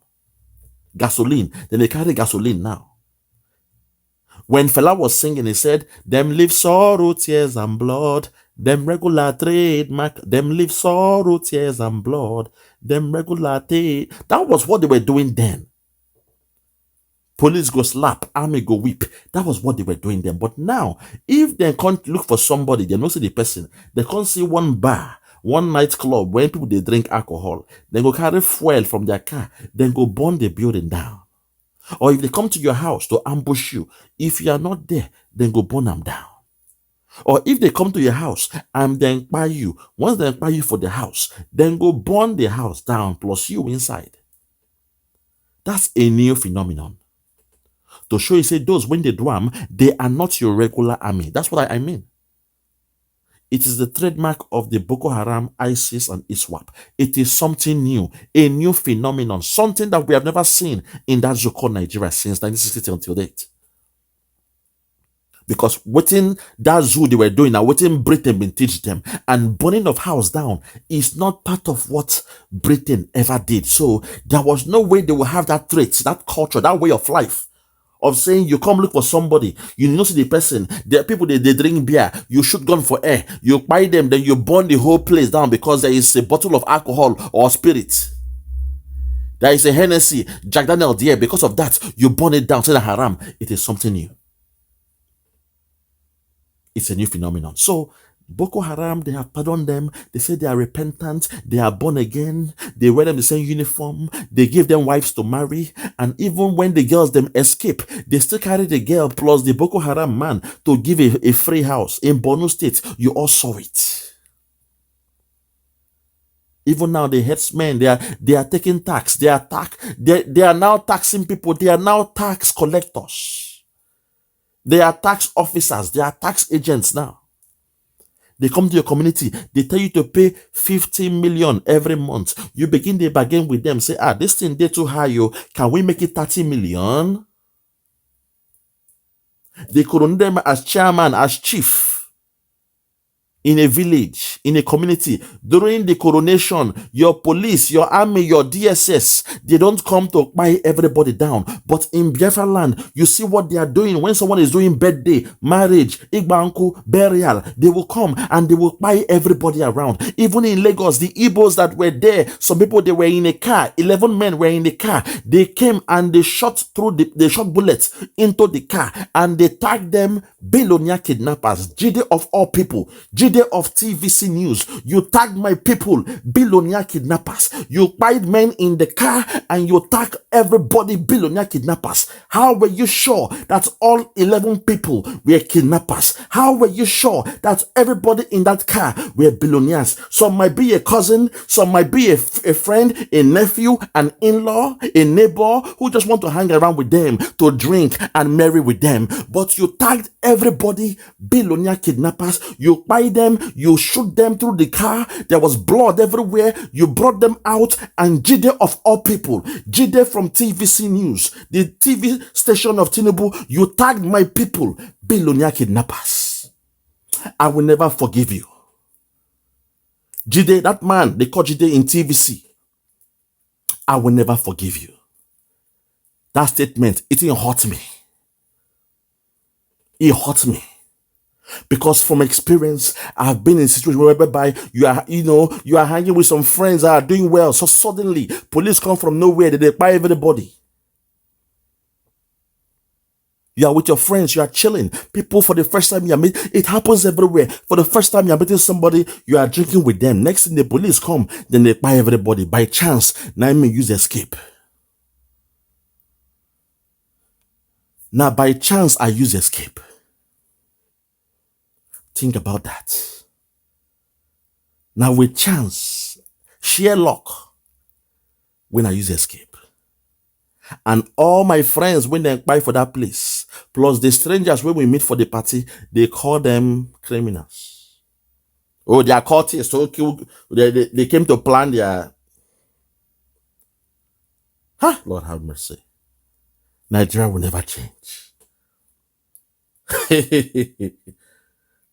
Gasoline. Then they carry gasoline now. When Fela was singing, he said, them live sorrow, tears, and blood. Them regular trademark. Them live sorrow, tears, and blood. Them regular trade. That was what they were doing then. Police go slap, army go whip. That was what they were doing then. But now, if they can't look for somebody, they don't see the person. They can't see one bar, one nightclub where people they drink alcohol. They go carry fuel from their car. Then go burn the building down. Or if they come to your house to ambush you, if you are not there, then go burn them down. Or if they come to your house and then buy you, once they buy you for the house, then go burn the house down plus you inside. That's a new phenomenon. To show you, say, those when they do them, they are not your regular army. That's what I mean. It is the trademark of the Boko Haram, ISIS, and ISWAP. It is something new, a new phenomenon, something that we have never seen in that zoo called Nigeria since 1960 until date. Because within that zoo they were doing, now within Britain been teach them, and burning of house down is not part of what Britain ever did. So there was no way they will have that trait, that culture, that way of life. Of saying you come look for somebody, you know see the person, there are people they drink beer, you shoot gun for air, you buy them, then you burn the whole place down because there is a bottle of alcohol or spirit. There is a Hennessy, Jack Daniel there, because of that, you burn it down, say that haram. It is something new. It's a new phenomenon. So Boko Haram, they have pardoned them. They say they are repentant. They are born again. They wear them the same uniform. They give them wives to marry. And even when the girls them escape, they still carry the girl plus the Boko Haram man to give a free house. In Borno State, you all saw it. Even now, the headsmen, they are taking tax. They are now taxing people. They are now tax collectors. They are tax officers. They are tax agents now. They come to your community. They tell you to pay 50 million every month. You begin to bargain with them. Say, this thing they too high. Can we make it 30 million? They coronate them as chairman, as chief. In a village, in a community, during the coronation, your police, your army, your DSS, they don't come to buy everybody down. But in Biafra land, you see what they are doing. When someone is doing birthday, marriage, igbanku, burial, they will come and they will buy everybody around. Even in Lagos, the Igbos that were there, some people, they were in a car, 11 men were in the car. They came and they shot bullets into the car and they tagged them Belonia kidnappers, GD of all people, GD Jide of TVC News, you tagged my people, billionaire kidnappers. You pied men in the car and you tagged everybody, billionaire kidnappers. How were you sure that all 11 people were kidnappers? How were you sure that everybody in that car were billionaires? Some might be a cousin, some might be a friend, a nephew, an in-law, a neighbor who just want to hang around with them, to drink and marry with them. But you tagged everybody, billionaire kidnappers. You buy them, you shoot them through the car. There was blood everywhere. You brought them out, and Jide of all people, Jide from TVC News, the TV station of Tinubu, you tagged my people, billionaire kidnappers. I will never forgive you. Jide, that man, they call Jide in TVC. I will never forgive you. That statement, it didn't hurt me. It hurt me. Because from experience, I've been in situations whereby you are hanging with some friends that are doing well. So suddenly, police come from nowhere, they buy everybody. You are with your friends, you are chilling. People, for the first time you are meeting, it happens everywhere. For the first time you are meeting somebody, you are drinking with them. Next thing the police come, then they buy everybody. By chance, now me use escape. Now by chance, I use escape. Think about that. Now with chance, sheer luck, when I use escape. And all my friends, when they buy for that place, plus the strangers when we meet for the party, they call them criminals. Oh, they are cultists. So they came to plan their... Lord have mercy. Nigeria will never change.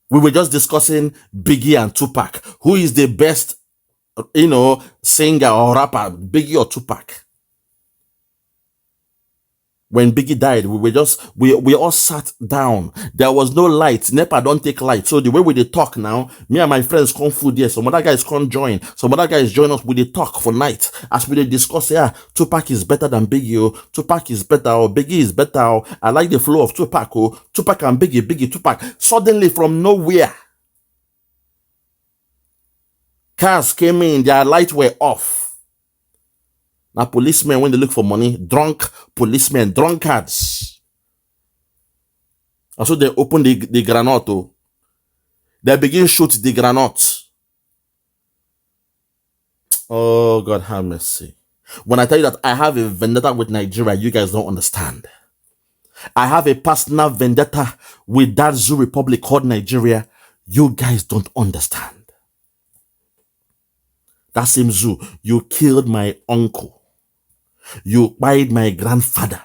We were just discussing Biggie and Tupac. Who is the best, singer or rapper, Biggie or Tupac? When Biggie died, we all sat down. There was no light. NEPA don't take light. So the way we talk now, me and my friends come food here. Some other guys can't join. Some other guys join us with the talk for night. As we discuss, Tupac is better than Biggie. Tupac is better, or Biggie is better. I like the flow of Tupac. Tupac and Biggie, Tupac. Suddenly from nowhere, cars came in, their lights were off. Now policemen, when they look for money, drunk policemen, drunkards. And so they open the granate. They begin shoot the granate. Oh, God have mercy. When I tell you that I have a vendetta with Nigeria, you guys don't understand. I have a personal vendetta with that zoo republic called Nigeria. You guys don't understand. That same zoo, you killed my uncle. You buried my grandfather.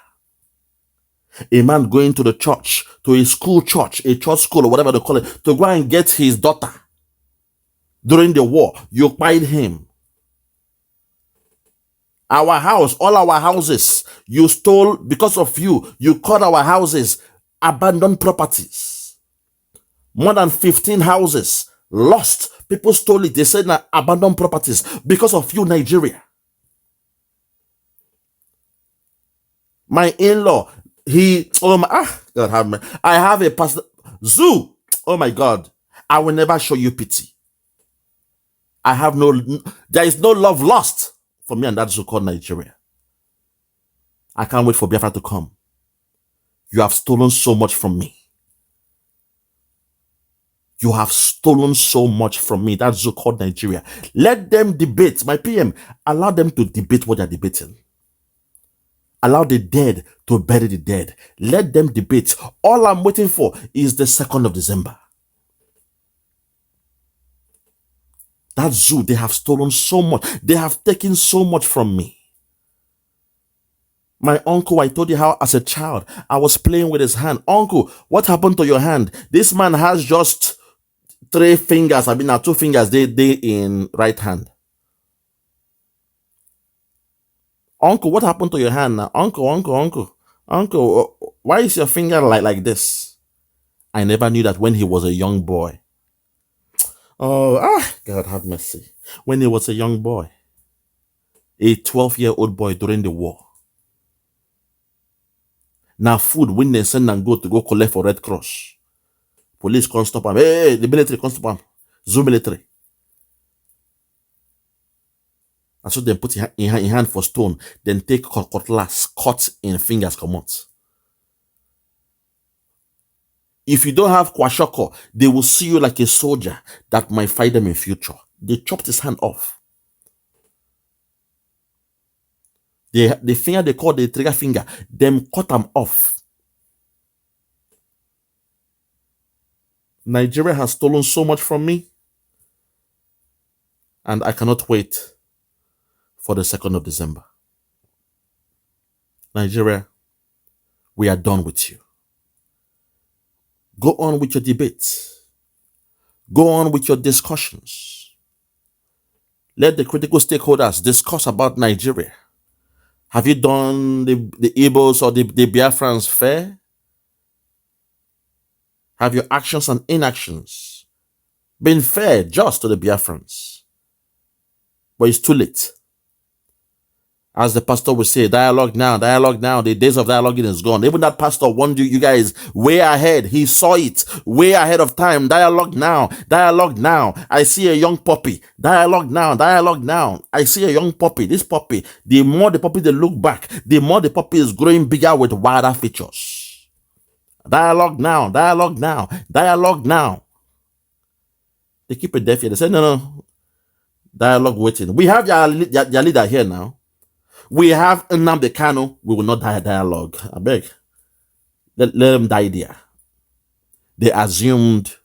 A man going to the church, to a school church, a church school or whatever they call it, to go and get his daughter. During the war, you buried him. Our house, all our houses, you stole because of you. You called our houses abandoned properties. More than 15 houses lost. People stole it. They said abandoned properties because of you, Nigeria. My in-law, God have me. I have a pastor, zoo. Oh my God. I will never show you pity. There is no love lost for me and that zoo called Nigeria. I can't wait for Biafra to come. You have stolen so much from me. You have stolen so much from me. That zoo called Nigeria. Let them debate. My PM, allow them to debate what they're debating. Allow the dead to bury the dead. Let them debate. All I'm waiting for is the 2nd of December. That zoo, they have stolen so much. They have taken so much from me. My uncle, I told you how as a child, I was playing with his hand. Uncle, what happened to your hand? This man has just 3 fingers. 2 fingers, they in right hand. Uncle, what happened to your hand now? Uncle, why is your finger like this? I never knew that when he was a young boy. Oh, God have mercy. When he was a young boy, a 12-year-old boy during the war. Now food, when they send and go to collect for Red Cross. Police can't stop him. Hey, the military can't stop him. Zoo military. And so then put in hand for stone, then take cutlass, cut in fingers, come out. If you don't have kwashoko, they will see you like a soldier that might fight them in future. They chopped his hand off. The finger they call the trigger finger, them cut them off. Nigeria has stolen so much from me, and I cannot wait for the 2nd of December. Nigeria, we are done with you. Go on with your debates. Go on with your discussions. Let the critical stakeholders discuss about Nigeria. Have you done the Igbos or the Biafrans fair? Have your actions and inactions been fair just to the Biafrans? But it's too late. As the pastor would say, dialogue now, the days of dialoguing is gone. Even that pastor warned you guys way ahead. He saw it way ahead of time. Dialogue now. I see a young puppy. Dialogue now. I see a young puppy. This puppy, the more the puppy they look back, the more the puppy is growing bigger with wider features. Dialogue now. They keep it deaf here. They say, no. Dialogue waiting. We have your leader here now. We have Nnamdi Kanu. We will not die dialogue. I beg. Let them die there. They assumed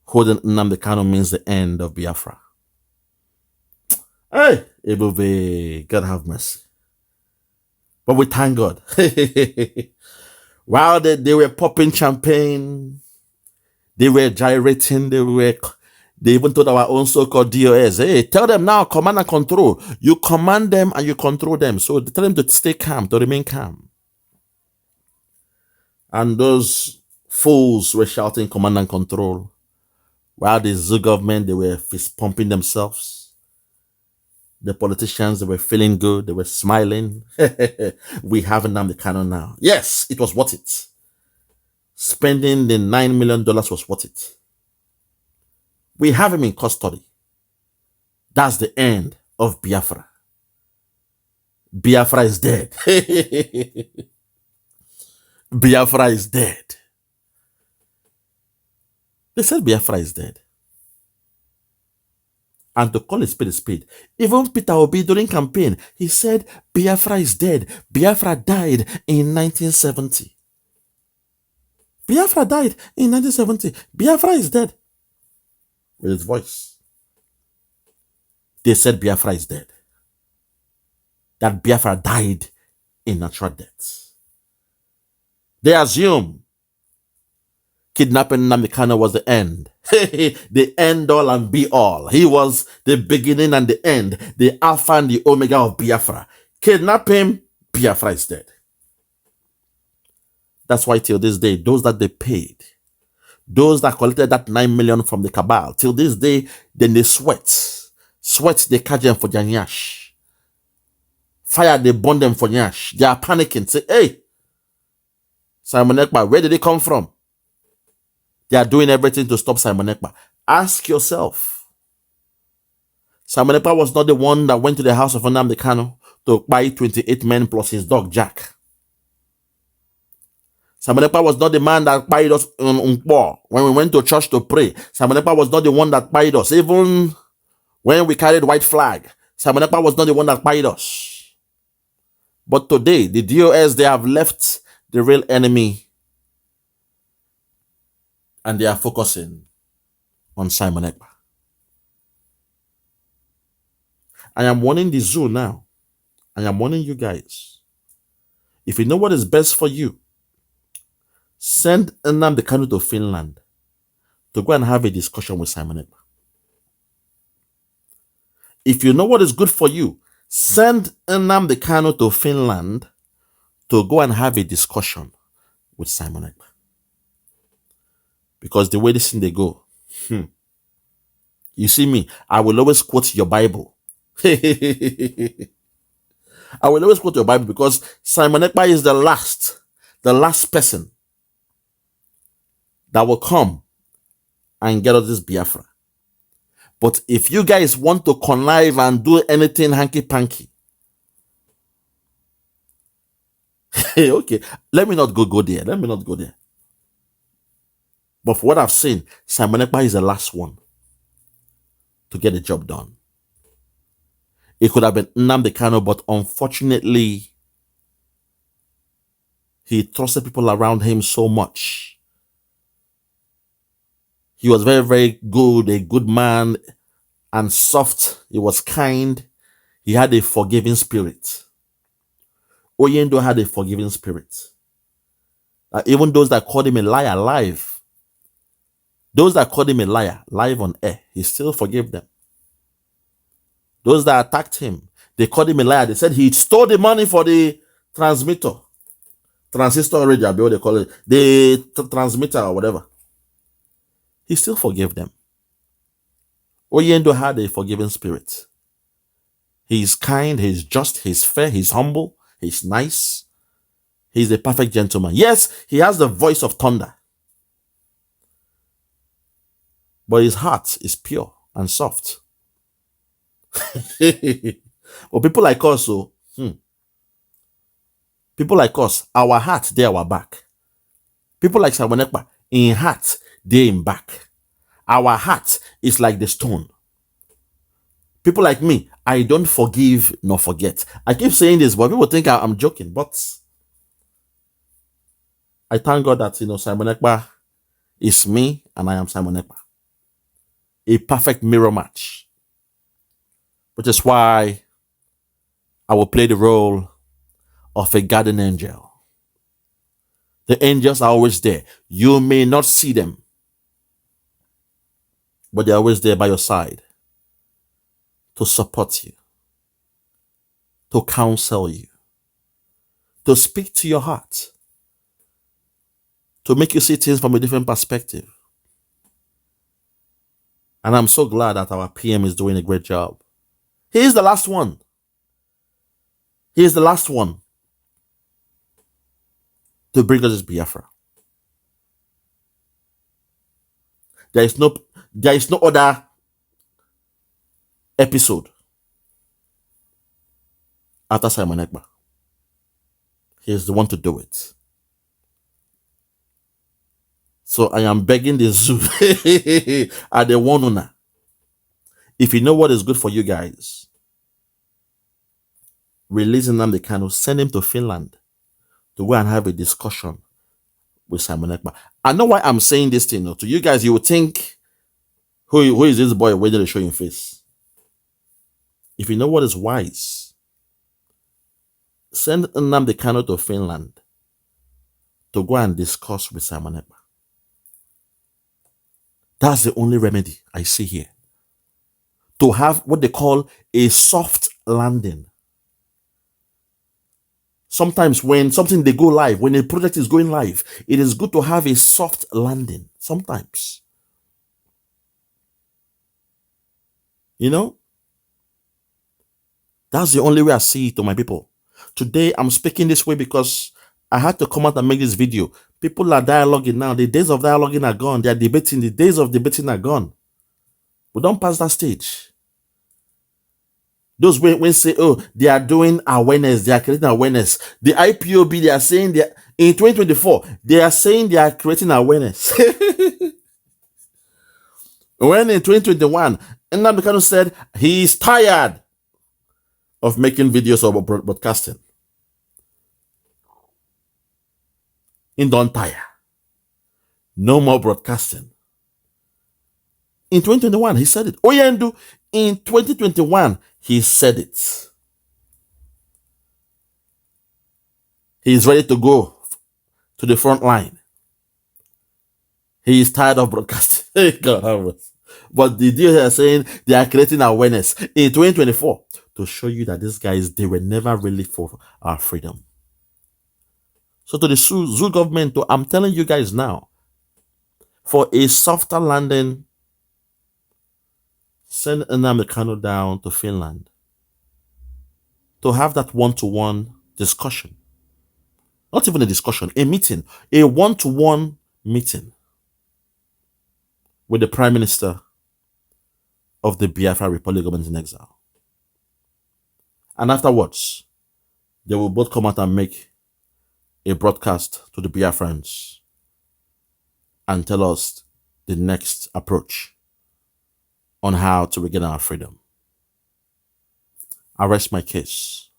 holding Nnamdi Kanu means the end of Biafra. Hey, Ebube, God have mercy. But we thank God. While they were popping champagne, they were gyrating, they even told our own so-called DOS, hey, tell them now, command and control. You command them and you control them. So tell them to stay calm, to remain calm. And those fools were shouting command and control. While the zoo government, they were fist pumping themselves. The politicians, they were feeling good. They were smiling. We have Nnamdi Kanu now. Yes, it was worth it. Spending the $9 million was worth it. We have him in custody. That's the end of Biafra. Biafra is dead. Biafra is dead. They said Biafra is dead. And to call a spade, even Peter Obi during campaign, he said Biafra is dead. Biafra died in 1970. Biafra died in 1970. Biafra is dead. With his voice. They said Biafra is dead. That Biafra died in natural death. They assume kidnapping Nnamdi Kanu was the end. The end all and be all. He was the beginning and the end. The alpha and the omega of Biafra. Kidnap him, Biafra is dead. That's why till this day, those that they paid, those that collected that 9 million from the cabal, till this day, then they sweat they catch them for their nyash. Fire, they burn them for nyash. They are panicking. Say, hey, Simon Ekpa, where did they come from? They are doing everything to stop Simon Ekpa. Ask yourself. Simon Ekpa was not the one that went to the house of Nnamdi Kanu to buy 28 men plus his dog Jack. Simon Ekpa was not the man that buyed us in Umpo when we went to church to pray. Simon Ekpa was not the one that buyed us. Even when we carried white flag, Simon Ekpa was not the one that buyed us. But today, the DOS, they have left the real enemy and they are focusing on Simon Ekpa. I am warning the zoo now. I am warning you guys. If you know what is best for you, send Nnamdi Kanu to Finland to go and have a discussion with Simon Ekpa. If you know what is good for you, send Nnamdi Kanu to Finland to go and have a discussion with Simon Ekpa. Because the way this thing they go, you see me, I will always quote your Bible. I will always quote your Bible because Simon Ekpa is the last person that will come and get us this Biafra. But if you guys want to connive and do anything hanky-panky, okay, let me not go there. Let me not go there. But for what I've seen, Simon Ekpa is the last one to get the job done. It could have been Nnamdi Kanu, but unfortunately, he trusted people around him so much. He was very, very good, a good man, and soft. He was kind. He had a forgiving spirit. Oyendo had a forgiving spirit. Even those that called him a liar live, those that called him a liar live on air, he still forgave them. Those that attacked him, they called him a liar. They said he stole the money for the transistor radio, what they call it, the transmitter or whatever. He still forgave them. Oyendo had a forgiving spirit. He's kind, he's just, he's fair, he's humble, he's nice. He's a perfect gentleman. Yes, he has the voice of thunder. But his heart is pure and soft. But people like us, people like us, our heart, they our back. People like Simon Ekpa, in heart, they in back. Our heart is like the stone. People like me, I don't forgive nor forget. I keep saying this, but people think I'm joking. But I thank God that, Simon Ekpa is me and I am Simon Ekpa. A perfect mirror match. Which is why I will play the role of a guardian angel. The angels are always there. You may not see them, but they're always there by your side to support you, to counsel you, to speak to your heart, to make you see things from a different perspective. And I'm so glad that our PM is doing a great job. He is the last one. He is the last one to bring us this Biafra. There is no other episode after Simon Ekpa. He is the one to do it. So I am begging the zoo at the one owner. If you know what is good for you guys, releasing Nnamdi Kanu, send him to Finland to go and have a discussion with Simon Ekpa. I know why I'm saying this thing. To you guys, you would think, who is this boy waiting to show your face? If you know what is wise, send Nnamdi Kanu to Finland to go and discuss with Simon Ekpa. That's the only remedy I see here. To have what they call a soft landing. Sometimes when something they go live, when a project is going live, it is good to have a soft landing. Sometimes. That's the only way I see it, to my people. Today, I'm speaking this way because I had to come out and make this video. People are dialoguing now. The days of dialoguing are gone. They are debating. The days of debating are gone. We don't pass that stage. Those when say, oh, they are doing awareness, they are creating awareness. The IPOB, they are saying that in 2024, they are saying they are creating awareness. When in 2021, Nnamdi Kanu said he is tired of making videos of broadcasting. In don't tire. No more broadcasting. In 2021, he said it. Oyendo, in 2021, he said it. He is ready to go to the front line. He is tired of broadcasting. God have us. But the deal here is saying they are creating awareness in 2024 to show you that these guys, they were never really for our freedom. So to the zoo government, I'm telling you guys now, for a softer landing, send Nnamdi Kanu down to Finland to have that one-to-one discussion. Not even a discussion, a meeting, a one-to-one meeting with the Prime Minister of the Biafra Republic government in exile. And afterwards, they will both come out and make a broadcast to the Biafrans and tell us the next approach on how to regain our freedom. I rest my case.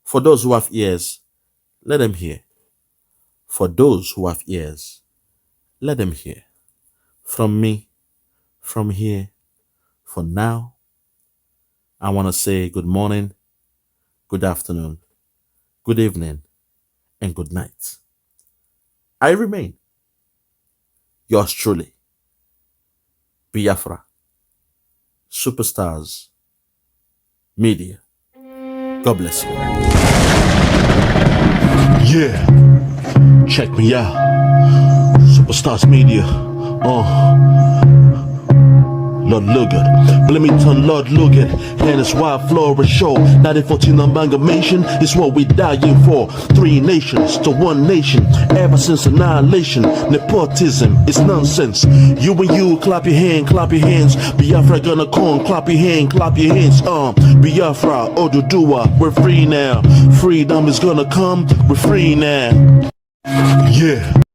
For those who have ears, let them hear. For those who have ears, let them hear. From me, from here, for now, I want to say good morning, good afternoon, good evening, and good night. I remain yours truly, Biafra, Superstars Media. God bless you. Yeah, check me out. Superstars Media. Lord Logan, Bloomington, Lord Logan, and it's Wild Flora Show. 1914 amalgamation is what we dying for. 3 nations to 1 nation, ever since annihilation. Nepotism is nonsense. You and you, clap your hands. Biafra gonna come, clap your hands. Biafra, Oduduwa, we're free now. Freedom is gonna come, we're free now. Yeah.